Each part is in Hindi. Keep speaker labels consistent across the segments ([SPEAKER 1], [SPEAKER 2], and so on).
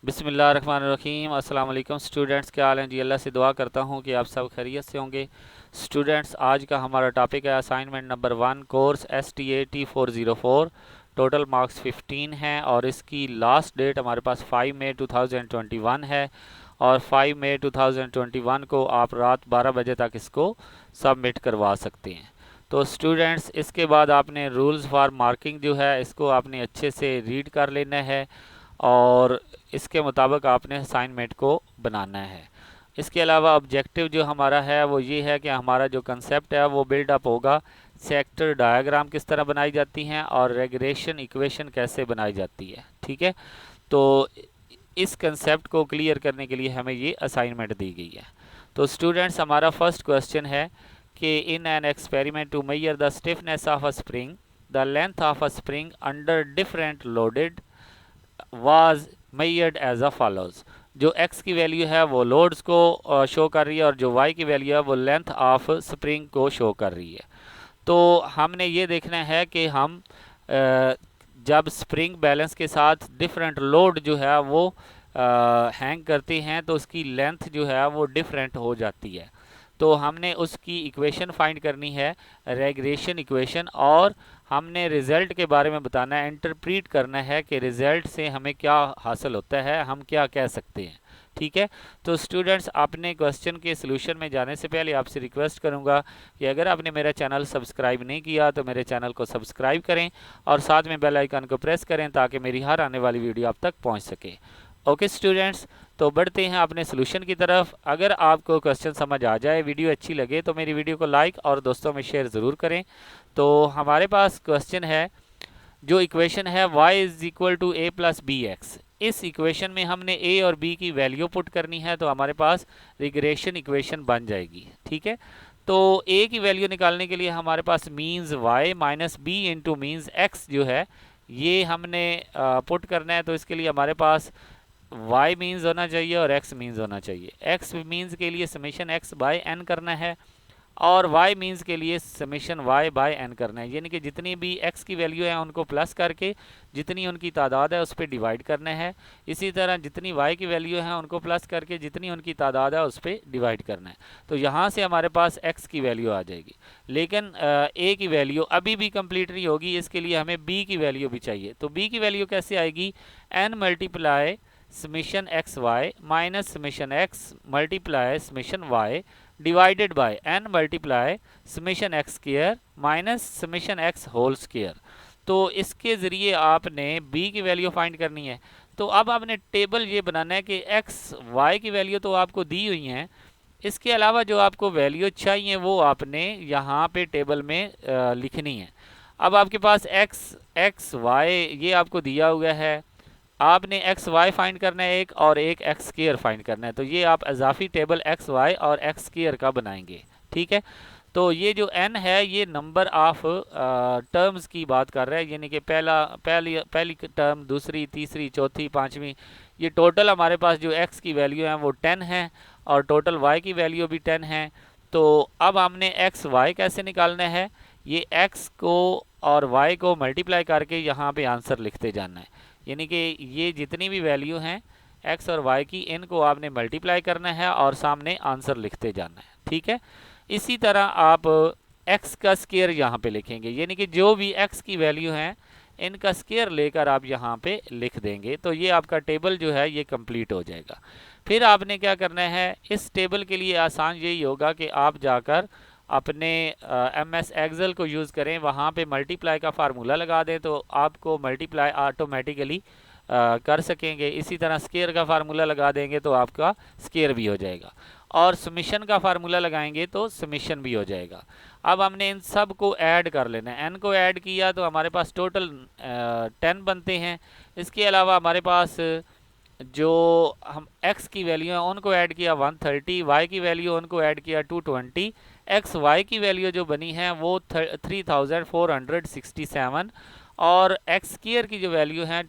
[SPEAKER 1] बिस्मिल्लाहिर्रहमानिर्रहीम। अस्सलाम वालेकुम स्टूडेंट्स, क्या हाल हैं जी। अल्लाह से दुआ करता हूँ कि आप सब खैरियत से होंगे। स्टूडेंट्स, आज का हमारा टॉपिक है assignment number 1, course STAT 404। Total marks 15 हैं और इसकी लास्ट डेट हमारे पास 5 मई 2021 है। और 5 मई 2021 को आप रात 12 बजे तक इसको सबमिट करवा सकते हैं। तो स्टूडेंट्स, इसके बाद आपने रूल्स फॉर मार्किंग जो है इसको आपने अच्छे से रीड कर लेना है और इसके मुताबिक आपने असाइनमेंट को बनाना है। इसके अलावा ऑब्जेक्टिव जो हमारा है वो ये है कि हमारा जो कंसेप्ट है वो बिल्डअप होगा। सेक्टर डायग्राम किस तरह बनाई जाती हैं और रेगुलेशन इक्वेशन कैसे बनाई जाती है। ठीक है, तो इस कंसेप्ट को क्लियर करने के लिए हमें ये असाइनमेंट दी गई है। तो स्टूडेंट्स, हमारा फर्स्ट क्वेश्चन है कि in an experiment to measure the stiffness of a spring, the length of a spring under different loaded was measured as a follows. जो x की वैल्यू है वो लोड्स को शो कर रही है और जो y की वैल्यू है वो लेंथ ऑफ स्प्रिंग को शो कर रही है। तो हमने ये देखना है कि हम जब स्प्रिंग बैलेंस के साथ डिफरेंट लोड जो है वो हैंग करते हैं तो उसकी लेंथ जो है वो डिफरेंट हो जाती है। तो हमने उसकी इक्वेशन फाइंड करनी है, रेगुलेशन इक्वेशन, और हमने रिज़ल्ट के बारे में बताना है, इंटरप्रीट करना है कि रिज़ल्ट से हमें क्या हासिल होता है, हम क्या कह सकते हैं। ठीक है, तो स्टूडेंट्स, आपने क्वेश्चन के सलूशन में जाने से पहले आपसे रिक्वेस्ट करूंगा कि अगर आपने मेरा चैनल सब्सक्राइब नहीं किया तो मेरे चैनल को सब्सक्राइब करें और साथ में बेल आइकन को प्रेस करें ताकि मेरी हर आने वाली वीडियो आप तक पहुंच सके। ओके स्टूडेंट्स, तो बढ़ते हैं अपने सोल्यूशन की तरफ। अगर आपको क्वेश्चन समझ आ जाए, वीडियो अच्छी लगे तो मेरी वीडियो को लाइक और दोस्तों में शेयर ज़रूर करें। तो हमारे पास क्वेश्चन है, जो इक्वेशन है y is equal to A plus B X. इस इक्वेशन में हमने a और b की वैल्यू पुट करनी है तो हमारे पास रिग्रेशन इक्वेशन बन जाएगी। ठीक है, तो a की वैल्यू निकालने के लिए हमारे पास means y minus B into means x जो है ये हमने पुट करना है। तो इसके लिए हमारे पास y मीन्स होना चाहिए और x मीन्स होना चाहिए। x मीन्स के लिए समेशन x बाय n करना है और y मीन्स के लिए समेशन y बाय n करना है, यानी कि जितनी भी x की वैल्यू है उनको प्लस करके जितनी उनकी तादाद है उस पर डिवाइड करना है। इसी तरह जितनी y की वैल्यू है उनको प्लस करके जितनी उनकी तादाद है उस पर डिवाइड करना है। तो यहाँ से हमारे पास x की वैल्यू आ जाएगी, लेकिन a की वैल्यू अभी भी कंप्लीट नहीं होगी, इसके लिए हमें b की वैल्यू भी चाहिए। तो b की वैल्यू कैसे आएगी, n multiply summation X Y minus summation X multiply summation Y divided by n multiply summation X square minus summation X whole square. तो इसके ज़रिए आपने b की वैल्यू फाइंड करनी है। तो अब आपने टेबल ये बनाना है कि x y की वैल्यू तो आपको दी हुई हैं, इसके अलावा जो आपको वैल्यू चाहिए वो आपने यहाँ पे टेबल में लिखनी है। अब आपके पास x y ये आपको दिया हुआ है, आपने एक्स वाई फाइंड करना है एक और एक एक्स स्क्वायर फाइंड करना है। तो ये आप इजाफी टेबल एक्स वाई और एक्स स्क्वायर का बनाएंगे। ठीक है, तो ये जो n है ये नंबर ऑफ टर्म्स की बात कर रहा है, यानी कि पहली टर्म, दूसरी, तीसरी, चौथी, पांचवी, ये टोटल हमारे पास जो x की वैल्यू है वो 10 है और टोटल y की वैल्यू भी 10 है। तो अब हमने एक्स वाई कैसे निकालना है, ये x को और y को मल्टीप्लाई करके यहाँ पे आंसर लिखते जाना है, यानी कि ये जितनी भी वैल्यू हैं x और y की इनको आपने मल्टीप्लाई करना है और सामने आंसर लिखते जाना है। ठीक है, इसी तरह आप x का स्क्वायर यहाँ पे लिखेंगे, यानी कि जो भी x की वैल्यू हैं इनका स्क्वायर लेकर आप यहाँ पे लिख देंगे। तो ये आपका टेबल जो है ये कंप्लीट हो जाएगा। फिर आपने क्या करना है, इस टेबल के लिए आसान यही होगा कि आप जाकर अपने MS एक्सेल को यूज़ करें, वहाँ पे मल्टीप्लाई का फार्मूला लगा दें तो आपको मल्टीप्लाई ऑटोमेटिकली कर सकेंगे। इसी तरह स्केयर का फार्मूला लगा देंगे तो आपका स्केयर भी हो जाएगा और समीशन का फार्मूला लगाएंगे तो समीशन भी हो जाएगा। अब हमने इन सब को ऐड कर लेना है, n को ऐड किया तो हमारे पास टोटल 10 बनते हैं। इसके अलावा हमारे पास जो हम x की वैल्यू है उनको ऐड किया 130, y की वैल्यू उनको ऐड किया 220, एक्स वाई की वैल्यू जो बनी है वो 3467 और एक्स स्क्वायर की जो वैल्यू है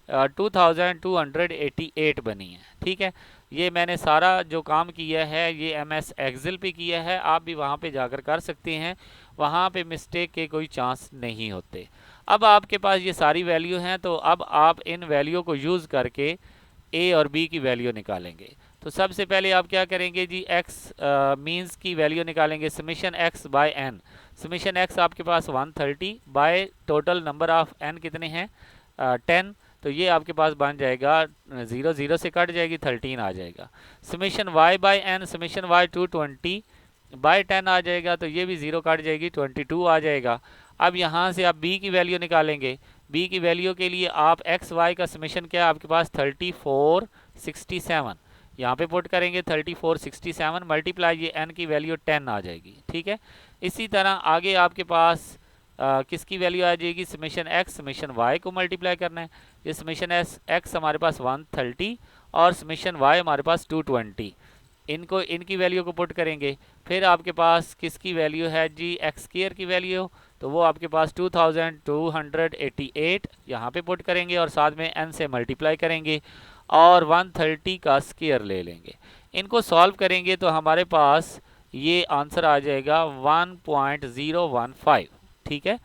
[SPEAKER 1] 2288 बनी है। ठीक है, ये मैंने सारा जो काम किया है ये MS एक्सेल पे किया है, आप भी वहाँ पे जाकर कर सकते हैं, वहाँ पे मिस्टेक के कोई चांस नहीं होते। अब आपके पास ये सारी वैल्यू हैं, तो अब आप इन वैल्यू को यूज़ करके ए और बी की वैल्यू निकालेंगे। तो सबसे पहले आप क्या करेंगे जी, एक्स मीन्स की वैल्यू निकालेंगे, summation X by N. Summation X आपके पास 130 by total number of N कितने हैं 10, तो ये आपके पास बन जाएगा 0 0 से कट जाएगी 13 आ जाएगा। Summation Y by N, summation Y 220 by 10 आ जाएगा, तो ये भी 0 काट जाएगी 22 आ जाएगा। अब यहाँ से आप बी की वैल्यू निकालेंगे। बी की वैल्यू के लिए आप एक्स वाई का समीशन क्या है आपके पास 3467, यहाँ पे पुट करेंगे 3467 मल्टीप्लाई ये एन की वैल्यू 10 आ जाएगी। ठीक है, इसी तरह आगे आपके पास किसकी वैल्यू आ जाएगी, समीशन एक्स समीशन वाई को मल्टीप्लाई करना है। ये समीशन एक्स हमारे पास 130 और समीशन वाई हमारे पास 220, इनको इनकी वैल्यू को पुट करेंगे। फिर आपके पास किसकी वैल्यू है जी, एक्स स्क्वायर की वैल्यू, तो वो आपके पास 2288 यहाँ पे पुट करेंगे और साथ में एन से मल्टीप्लाई करेंगे और 130 का स्क्वायर ले लेंगे। इनको सॉल्व करेंगे तो हमारे पास ये आंसर आ जाएगा 1.015। ठीक है,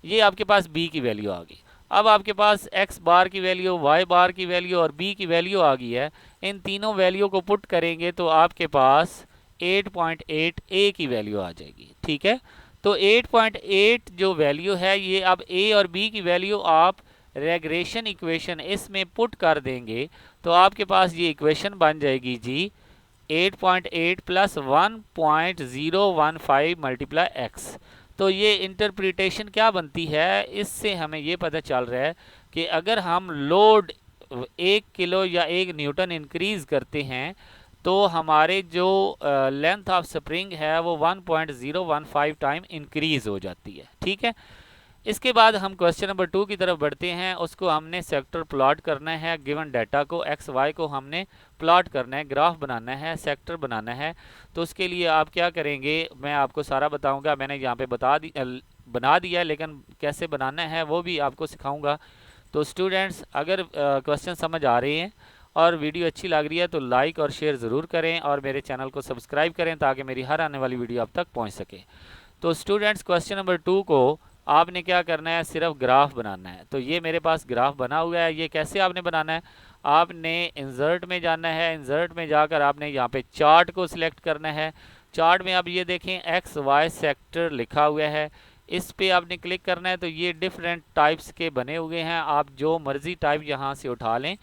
[SPEAKER 1] ये आपके पास बी की वैल्यू आ गई। अब आपके पास एक्स बार की वैल्यू, वाई बार की वैल्यू और बी की वैल्यू आ गई है। इन तीनों वैल्यू को पुट करेंगे तो आपके पास 8.8 ए की वैल्यू आ जाएगी। ठीक है, तो 8.8 जो वैल्यू है, ये अब ए और बी की वैल्यू आप रेग्रेशन इक्वेशन इसमें पुट कर देंगे तो आपके पास ये इक्वेशन बन जाएगी जी 8.8 प्लस 1.015 मल्टीप्लाई एक्स। तो ये इंटरप्रिटेशन क्या बनती है, इससे हमें ये पता चल रहा है कि अगर हम लोड 1 किलो या 1 न्यूटन इंक्रीज करते हैं तो हमारे जो लेंथ ऑफ स्प्रिंग है वो 1.015 टाइम इंक्रीज हो जाती है। ठीक है, इसके बाद हम क्वेश्चन नंबर 2 की तरफ बढ़ते हैं। उसको हमने सेक्टर प्लॉट करना है, गिवन डाटा को एक्स वाई को हमने प्लॉट करना है, ग्राफ बनाना है, सेक्टर बनाना है। तो उसके लिए आप क्या करेंगे, मैं आपको सारा बताऊंगा, मैंने यहाँ पे बना दिया, लेकिन कैसे बनाना है वो भी आपको सिखाऊंगा। तो स्टूडेंट्स, अगर क्वेश्चन समझ आ रहे हैं और वीडियो अच्छी लग रही है तो लाइक और शेयर ज़रूर करें और मेरे चैनल को सब्सक्राइब करें ताकि मेरी हर आने वाली वीडियो आप तक पहुँच सके। तो स्टूडेंट्स, क्वेश्चन नंबर 2 को आपने क्या करना है, सिर्फ ग्राफ बनाना है। तो ये मेरे पास ग्राफ बना हुआ है। ये कैसे आपने बनाना है, आपने इंसर्ट में जाना है, इंसर्ट में जाकर आपने यहाँ पे चार्ट को सिलेक्ट करना है। चार्ट में आप ये देखें एक्स वाई सेक्टर लिखा हुआ है, इस पे आपने क्लिक करना है। तो ये डिफरेंट टाइप्स के बने हुए हैं, आप जो मर्ज़ी टाइप यहाँ से उठा लें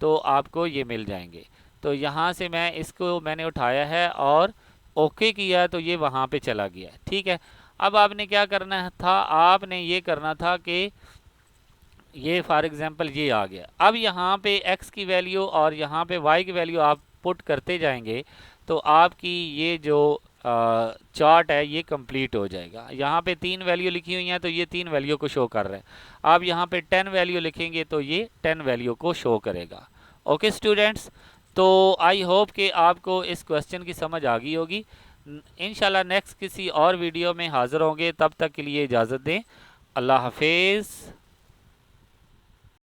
[SPEAKER 1] तो आपको ये मिल जाएंगे। तो यहाँ से मैंने उठाया है और ओके किया तो ये वहाँ पे चला गया। ठीक है, अब आपने क्या करना था, आपने ये करना था कि ये फॉर एग्जांपल ये आ गया। अब यहाँ पे x की वैल्यू और यहाँ पे y की वैल्यू आप पुट करते जाएंगे तो आपकी ये जो चार्ट है ये कंप्लीट हो जाएगा। यहाँ पे 3 वैल्यू लिखी हुई हैं तो ये 3 वैल्यू को शो कर रहे हैं। आप यहाँ पे 10 वैल्यू लिखेंगे तो ये 10 वैल्यू को शो करेगा। ओके स्टूडेंट्स, तो आई होप कि आपको इस क्वेश्चन की समझ आ गई होगी। इंशाल्लाह नेक्स्ट किसी और वीडियो में हाज़िर होंगे, तब तक के लिए इजाज़त दें। अल्लाह हाफिज़।